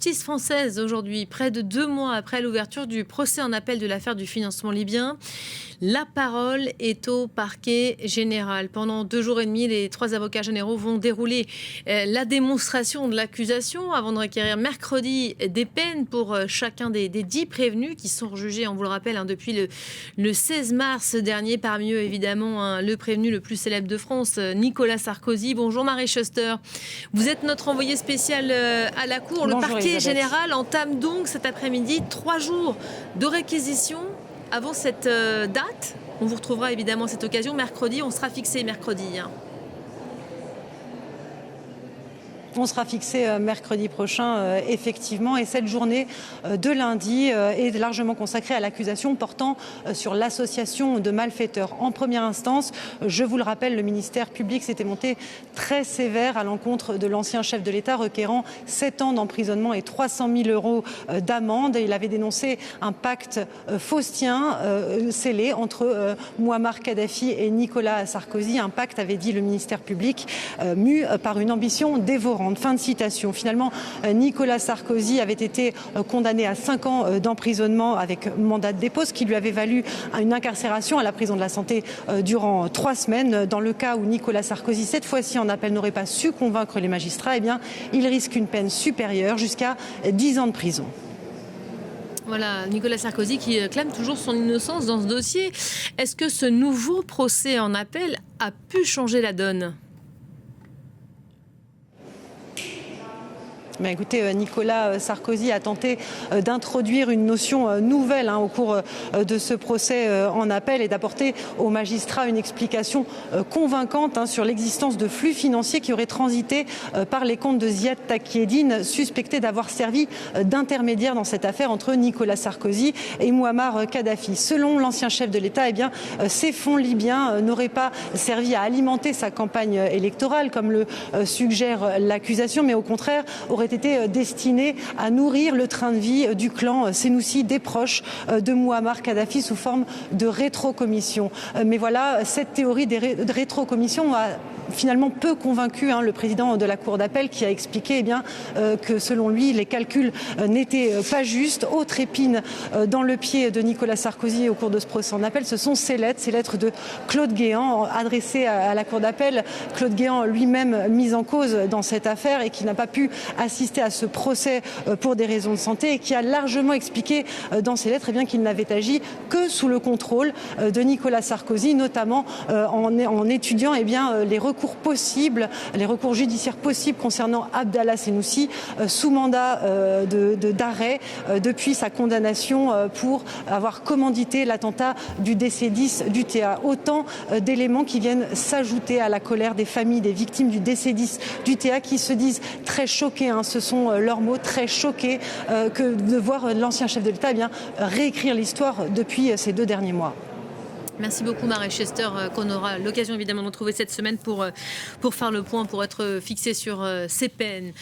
justice française aujourd'hui, près de 2 mois après l'ouverture du procès en appel de l'affaire du financement libyen. La parole est au parquet général. Pendant 2 jours et demi, les 3 avocats généraux vont dérouler la démonstration de l'accusation avant de requérir mercredi des peines pour chacun des 10 prévenus qui sont jugés, on vous le rappelle, depuis le 16 mars dernier. Parmi eux, évidemment, le prévenu le plus célèbre de France, Nicolas Sarkozy. Bonjour Marie Schuster. Vous êtes notre envoyé spécial à la Cour. Bonjour, le parquet Elisabeth. Général entame donc cet après-midi 3 jours de réquisition. Avant cette date, on vous retrouvera évidemment à cette occasion. Mercredi, on sera fixé mercredi. On sera fixé mercredi prochain, effectivement. Et cette journée de lundi est largement consacrée à l'accusation portant sur l'association de malfaiteurs. En première instance, je vous le rappelle, le ministère public s'était monté très sévère à l'encontre de l'ancien chef de l'État, requérant 7 ans d'emprisonnement et 300 000 € d'amende. Il avait dénoncé un pacte faustien scellé entre Mouammar Kadhafi et Nicolas Sarkozy. Un pacte, avait dit le ministère public, mu par une ambition dévorante. Fin de citation. Finalement, Nicolas Sarkozy avait été condamné à 5 ans d'emprisonnement avec mandat de dépôt, ce qui lui avait valu une incarcération à la prison de la Santé durant 3 semaines. Dans le cas où Nicolas Sarkozy, cette fois-ci en appel, n'aurait pas su convaincre les magistrats, eh bien, il risque une peine supérieure, jusqu'à 10 ans de prison. Voilà, Nicolas Sarkozy qui clame toujours son innocence dans ce dossier. Est-ce que ce nouveau procès en appel a pu changer la donne ? Mais écoutez, Nicolas Sarkozy a tenté d'introduire une notion nouvelle au cours de ce procès en appel et d'apporter aux magistrats une explication convaincante sur l'existence de flux financiers qui auraient transité par les comptes de Ziad Takieddine, suspecté d'avoir servi d'intermédiaire dans cette affaire entre Nicolas Sarkozy et Mouammar Kadhafi. Selon l'ancien chef de l'État, ces fonds libyens n'auraient pas servi à alimenter sa campagne électorale, comme le suggère l'accusation, mais au contraire auraient été destinés à nourrir le train de vie du clan Sénoussi, des proches de Mouammar Kadhafi, sous forme de rétrocommission. Mais voilà, cette théorie de rétrocommission a finalement peu convaincu le président de la Cour d'appel, qui a expliqué que selon lui les calculs n'étaient pas justes. Autre épine dans le pied de Nicolas Sarkozy au cours de ce procès en appel, ce sont ces lettres de Claude Guéant adressées à la Cour d'appel. Claude Guéant lui-même mis en cause dans cette affaire et qui n'a pas pu assister à ce procès pour des raisons de santé, et qui a largement expliqué dans ces lettres qu'il n'avait agi que sous le contrôle de Nicolas Sarkozy, notamment en étudiant les recours judiciaires possibles concernant Abdallah Sénoussi, sous mandat d'arrêt depuis sa condamnation pour avoir commandité l'attentat du DC-10 d'UTA. Autant d'éléments qui viennent s'ajouter à la colère des familles des victimes du DC-10 d'UTA, qui se disent très choqués, ce sont leurs mots, très choqués que de voir l'ancien chef de l'État réécrire l'histoire depuis ces 2 derniers mois. Merci beaucoup Marie Schuster, qu'on aura l'occasion évidemment de retrouver cette semaine pour faire le point, pour être fixé sur ces peines.